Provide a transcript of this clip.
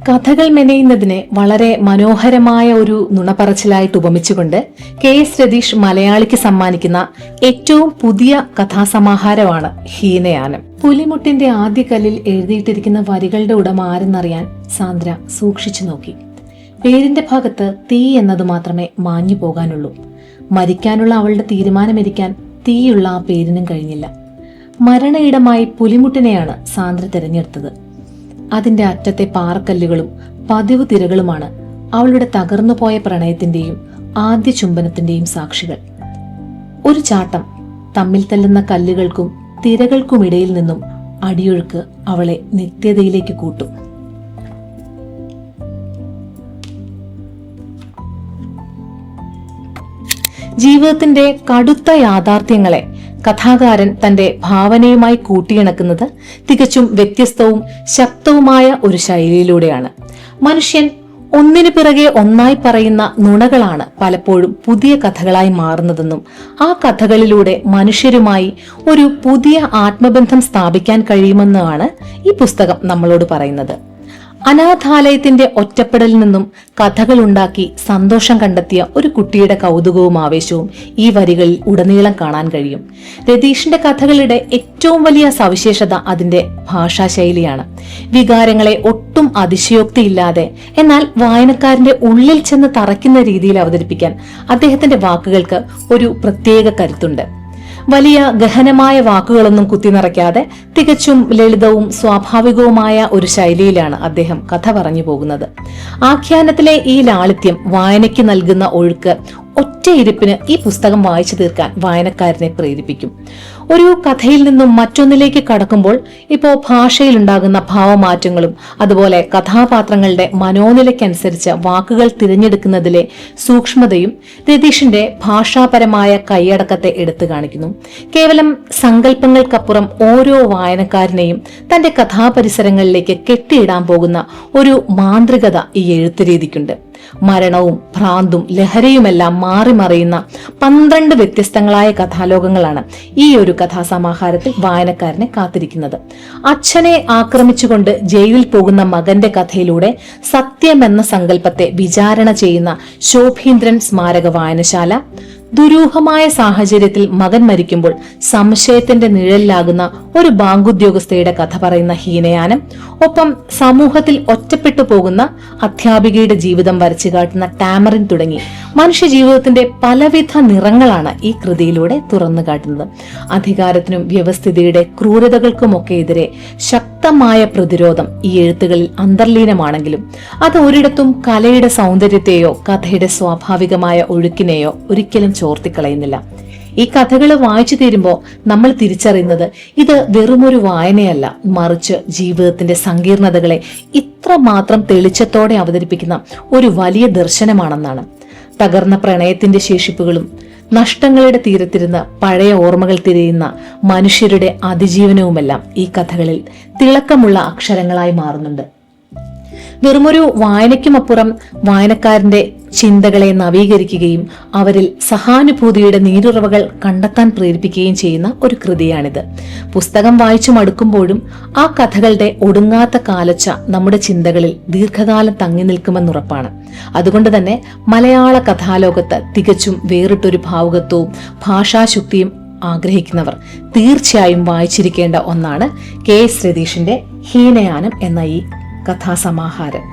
കഥകൾ മെനയുന്നതിനെ വളരെ മനോഹരമായ ഒരു നുണപറച്ചിലായിട്ട് ഉപമിച്ചുകൊണ്ട് KS രതീഷ് മലയാളിക്ക് സമ്മാനിക്കുന്ന ഏറ്റവും പുതിയ കഥാസമാഹാരമാണ് ഹീനയാനം. പുലിമുട്ടിന്റെ ആദ്യ കല്ലിൽ എഴുതിയിട്ടിരിക്കുന്ന വരികളുടെ ഉടമ ആരെന്നറിയാൻ സാന്ദ്ര സൂക്ഷിച്ചു നോക്കി. പേരിന്റെ ഭാഗത്ത് തീ എന്നത് മാത്രമേ മാഞ്ഞു പോകാനുള്ളൂ. മരിക്കാനുള്ള അവളുടെ തീരുമാനമെരിക്കാൻ തീയുള്ള ആ പേരിനും കഴിഞ്ഞില്ല. മരണയിടമായി പുലിമുട്ടിനെയാണ് സാന്ദ്ര തിരഞ്ഞെടുത്തത്. അതിന്റെ അറ്റത്തെ പാറക്കല്ലുകളും പതിവ് തിരകളുമാണ് അവളുടെ തകർന്നുപോയ പ്രണയത്തിന്റെയും ആദ്യ ചുംബനത്തിന്റെയും സാക്ഷികൾ. ഒരു ചാട്ടം തമ്മിൽ തല്ലുന്ന കല്ലുകൾക്കും തിരകൾക്കുമിടയിൽ നിന്നും അടിയൊഴുക്ക് അവളെ നിത്യതയിലേക്ക് കൂട്ടും. ജീവിതത്തിന്റെ കടുത്ത യാഥാർത്ഥ്യങ്ങളെ കഥാകാരൻ തന്റെ ഭാവനയുമായി കൂട്ടിയിണക്കുന്നത് തികച്ചും വ്യത്യസ്തവും ശക്തവുമായ ഒരു ശൈലിയിലൂടെയാണ്. മനുഷ്യൻ ഒന്നിനു പിറകെ ഒന്നായി പറയുന്ന നുണകളാണ് പലപ്പോഴും പുതിയ കഥകളായി മാറുന്നതെന്നും ആ കഥകളിലൂടെ മനുഷ്യരുമായി ഒരു പുതിയ ആത്മബന്ധം സ്ഥാപിക്കാൻ കഴിയുമെന്നുമാണ് ഈ പുസ്തകം നമ്മളോട് പറയുന്നത്. അനാഥാലയത്തിന്റെ ഒറ്റപ്പെടലിൽ നിന്നും കഥകൾ ഉണ്ടാക്കി സന്തോഷം കണ്ടെത്തിയ ഒരു കുട്ടിയുടെ കൗതുകവും ആവേശവും ഈ വരികളിൽ ഉടനീളം കാണാൻ കഴിയും. രതീഷിന്റെ കഥകളുടെ ഏറ്റവും വലിയ സവിശേഷത അതിന്റെ ഭാഷാശൈലിയാണ്. വികാരങ്ങളെ ഒട്ടും അതിശയോക്തിയില്ലാതെ എന്നാൽ വായനക്കാരന്റെ ഉള്ളിൽ ചെന്ന് തറയ്ക്കുന്ന രീതിയിൽ അവതരിപ്പിക്കാൻ അദ്ദേഹത്തിന്റെ വാക്കുകൾക്ക് ഒരു പ്രത്യേക കരുത്തുണ്ട്. വലിയ ഗഹനമായ വാക്കുകളൊന്നും കുത്തിനിറയ്ക്കാതെ തികച്ചും ലളിതവും സ്വാഭാവികവുമായ ഒരു ശൈലിയിലാണ് അദ്ദേഹം കഥ പറഞ്ഞു പോകുന്നത്. ആഖ്യാനത്തിലെ ഈ ലാളിത്യം വായനയ്ക്ക് നൽകുന്ന ഒഴുക്ക് ഒറ്റയിരുപ്പിന് ഈ പുസ്തകം വായിച്ചു തീർക്കാൻ വായനക്കാരനെ പ്രേരിപ്പിക്കും. ഒരു കഥയിൽ നിന്നും മറ്റൊന്നിലേക്ക് കടക്കുമ്പോൾ ഇപ്പോൾ ഭാഷയിലുണ്ടാകുന്ന ഭാവമാറ്റങ്ങളും അതുപോലെ കഥാപാത്രങ്ങളുടെ മനോനിലയ്ക്കനുസരിച്ച് വാക്കുകൾ തിരഞ്ഞെടുക്കുന്നതിലെ സൂക്ഷ്മതയും രതീഷിന്റെ ഭാഷാപരമായ കൈയടക്കത്തെ എടുത്തു കാണിക്കുന്നു. കേവലം സങ്കല്പങ്ങൾക്കപ്പുറം ഓരോ വായനക്കാരനെയും തന്റെ കഥാപരിസരങ്ങളിലേക്ക് കെട്ടിയിടാൻ പോകുന്ന ഒരു മാന്ത്രികത ഈ എഴുത്തുരീതിക്കുണ്ട്. മരണവും ഭ്രാന്തും ലഹരിയുമെല്ലാം മാറി മറിയുന്ന 12 വ്യത്യസ്തങ്ങളായ കഥാലോകങ്ങളാണ് ഈ ഒരു കഥാസമാഹാരത്തിൽ വായനക്കാരനെ കാത്തിരിക്കുന്നത്. അച്ഛനെ ആക്രമിച്ചുകൊണ്ട് ജയിലിൽ പോകുന്ന മകന്റെ കഥയിലൂടെ സത്യമെന്ന സങ്കല്പത്തെ വിചാരണ ചെയ്യുന്ന ശോഭീന്ദ്രൻ സ്മാരക വായനശാല, ദുരൂഹമായ സാഹചര്യത്തിൽ മകൻ മരിക്കുമ്പോൾ സംശയത്തിന്റെ നിഴലിലാകുന്ന ഒരു ബാങ്കുദ്യോഗസ്ഥയുടെ കഥ പറയുന്ന ഹീനയാനം, ഒപ്പം സമൂഹത്തിൽ ഒറ്റപ്പെട്ടു പോകുന്ന അധ്യാപികയുടെ ജീവിതം വരച്ചു കാട്ടുന്ന ടാമറിൻ തുടങ്ങി മനുഷ്യ ജീവിതത്തിന്റെ പലവിധ നിറങ്ങളാണ് ഈ കൃതിയിലൂടെ തുറന്നു കാട്ടുന്നത്. അധികാരത്തിനും വ്യവസ്ഥിതിയുടെ ക്രൂരതകൾക്കുമൊക്കെ എതിരെ ശക്തമായ പ്രതിരോധം ഈ എഴുത്തുകളിൽ അന്തർലീനമാണെങ്കിലും അത് ഒരിടത്തും കലയുടെ സൗന്ദര്യത്തെയോ കഥയുടെ സ്വാഭാവികമായ ഒഴുക്കിനെയോ ഒരിക്കലും ചോർത്തിക്കളയുന്നില്ല. ഈ കഥകൾ വായിച്ചു തീരുമ്പോൾ നമ്മൾ തിരിച്ചറിയുന്നത് ഇത് വെറുമൊരു വായനയല്ല, മറിച്ച് ജീവിതത്തിന്റെ സങ്കീർണതകളെ ഇത്രമാത്രം തെളിച്ചത്തോടെ അവതരിപ്പിക്കുന്ന ഒരു വലിയ ദർശനമാണെന്നാണ്. തകർന്ന പ്രണയത്തിന്റെ ശേഷിപ്പുകളും നഷ്ടങ്ങളുടെ തീരത്തിരുന്ന് പഴയ ഓർമ്മകൾ തിരയുന്ന മനുഷ്യരുടെ അതിജീവനവുമെല്ലാം ഈ കഥകളിൽ തിളക്കമുള്ള അക്ഷരങ്ങളായി മാറുന്നുണ്ട്. വെറുമൊരു വായനയ്ക്കുമപ്പുറം വായനക്കാരന്റെ ചിന്തകളെ നവീകരിക്കുകയും അവരിൽ സഹാനുഭൂതിയുടെ നീരുറവകൾ കണ്ടെത്താൻ പ്രേരിപ്പിക്കുകയും ചെയ്യുന്ന ഒരു കൃതിയാണിത്. പുസ്തകം വായിച്ചു മടുക്കുമ്പോഴും ആ കഥകളുടെ ഒടുങ്ങാത്ത കാലച്ച നമ്മുടെ ചിന്തകളിൽ ദീർഘകാലം തങ്ങി നിൽക്കുമെന്നുറപ്പാണ്. അതുകൊണ്ട് തന്നെ മലയാള കഥാലോകത്ത് തികച്ചും വേറിട്ടൊരു ഭാവുകത്വവും ഭാഷാശുദ്ധിയും ആഗ്രഹിക്കുന്നവർ തീർച്ചയായും വായിച്ചിരിക്കേണ്ട ഒന്നാണ് KS രതീഷിന്റെ ഹീനയാനം എന്ന ഈ കഥാസമാഹാരം.